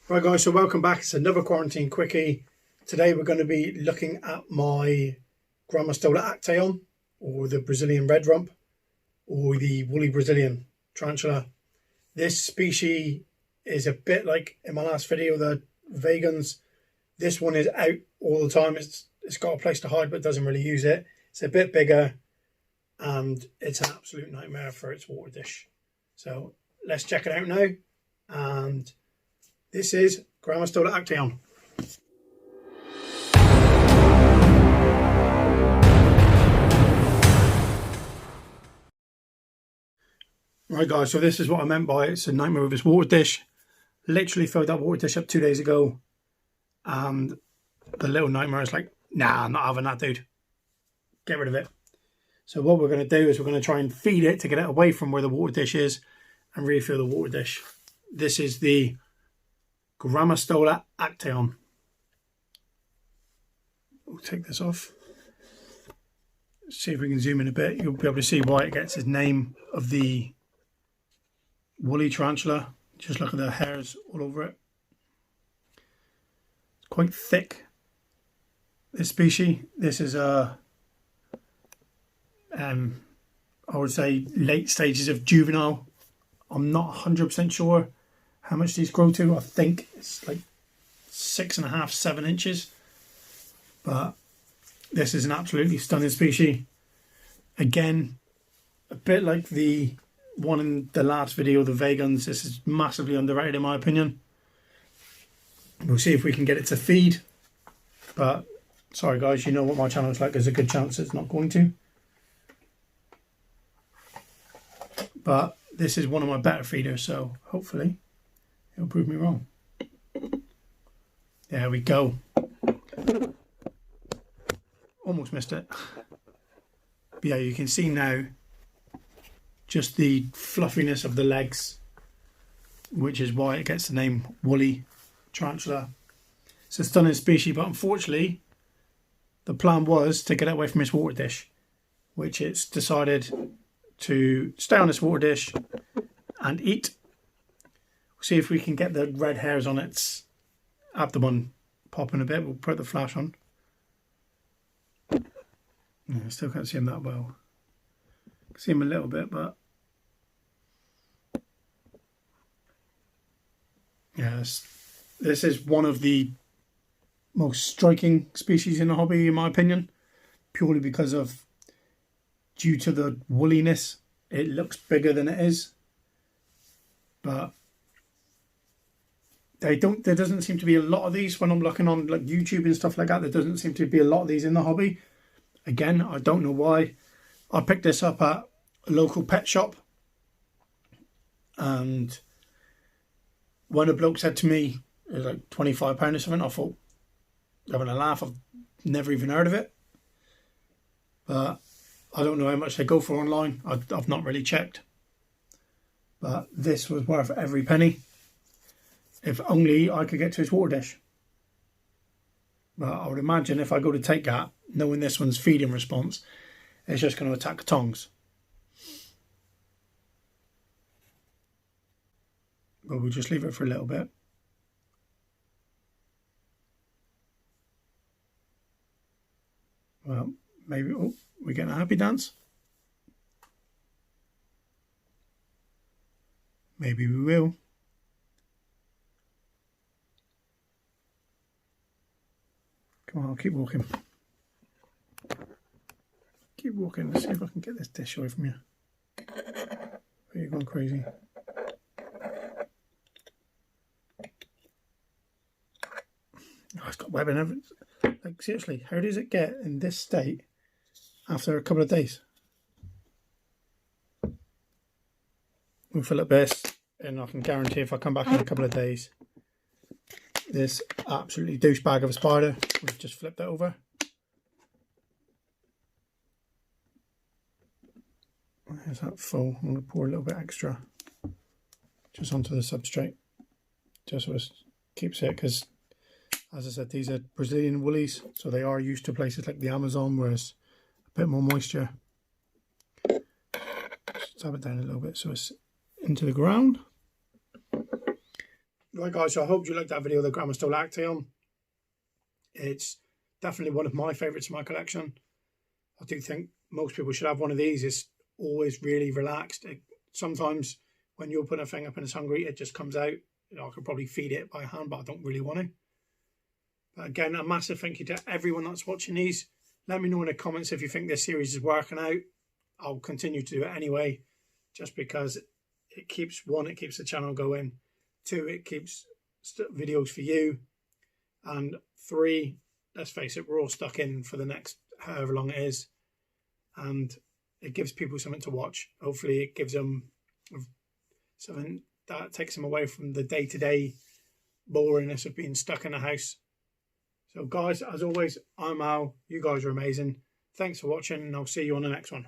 Right guys, so welcome back. It's another quarantine quickie. Today we're going to be looking at my Grammostola Actaeon, or the Brazilian Redrump, or the Woolly Brazilian Tarantula. This species is a bit like in my last video, the vegans. This one is out all the time. It's got a place to hide but doesn't really use it. It's a bit bigger and it's an absolute nightmare for its water dish. So let's check it out now. And this is Grammostola Actaeon. Right guys, so this is what I meant by it's a nightmare with this water dish. Literally filled that water dish up 2 days ago, and the little nightmare is like, nah, I'm not having that, dude. Get rid of it. So what we're going to do is we're going to try and feed it to get it away from where the water dish is and refill the water dish. This is the Grammostola Actaeon. We'll take this off. See if we can zoom in a bit. You'll be able to see why it gets its name of the woolly tarantula. Just look at the hairs all over it. It's quite thick, this species. This is a I would say late stages of juvenile. I'm not 100% sure how much these grow to. I think it's like 6.5, 7 inches. But this is an absolutely stunning species. Again, a bit like the one in the last video, the vegans. This is massively underrated in my opinion. We'll see if we can get it to feed. But sorry guys, you know what my channel is like. There's a good chance it's not going to. But this is one of my better feeders, so hopefully it'll prove me wrong. There we go. Almost missed it. But yeah, you can see now just the fluffiness of the legs, which is why it gets the name Woolly Tarantula. It's a stunning species, but unfortunately the plan was to get it away from its water dish, which it's decided to stay on this water dish and eat. We'll see if we can get the red hairs on its abdomen popping a bit. We'll put the flash on. I still can't see him that well. I can see him a little bit, but yes, this is one of the most striking species in the hobby, in my opinion, purely because of due to the woolliness. It looks bigger than it is, but there doesn't seem to be a lot of these when I'm looking on like YouTube and stuff like that. There doesn't seem to be a lot of these in the hobby. Again, I don't know why. I picked this up at a local pet shop, and when a bloke said to me it was like £25 or something, I thought, having a laugh, I've never even heard of it. But I don't know how much they go for online. I've not really checked. But this was worth every penny. If only I could get to his water dish. But I would imagine if I go to take that, knowing this one's feeding response, it's just going to attack the tongs. But we'll just leave it for a little bit. Well, maybe... Oh, we're getting a happy dance. Maybe we will. Come on, I'll keep walking. Keep walking. Let's see if I can get this dish away from you. Are you going crazy? Oh, it's got web and everything. Like, seriously, how does it get in this state after a couple of days? We'll fill up this, and I can guarantee if I come back in a couple of days, this absolutely douchebag of a spider, we've just flipped it over. There's that full. I'm going to pour a little bit extra just onto the substrate, just so it keeps it, because as I said, these are Brazilian woolies, so they are used to places like the Amazon, whereas a bit more moisture. Just tap it down a little bit so it's into the ground. Right guys, so I hope you liked that video of the Grammostola Actaeon. It's definitely one of my favourites in my collection. I do think most people should have one of these. It's always really relaxed. Sometimes when you're putting a thing up and it's hungry, it just comes out. I could probably feed it by hand, but I don't really want to. But again, a massive thank you to everyone that's watching these. Let me know in the comments if you think this series is working out. I'll continue to do it anyway, just because it keeps, one, it keeps the channel going. 2, it keeps videos for you. And 3, let's face it, we're all stuck in for the next however long it is. And it gives people something to watch. Hopefully it gives them something that takes them away from the day-to-day boringness of being stuck in a house. So guys, as always, I'm Al. You guys are amazing. Thanks for watching, and I'll see you on the next one.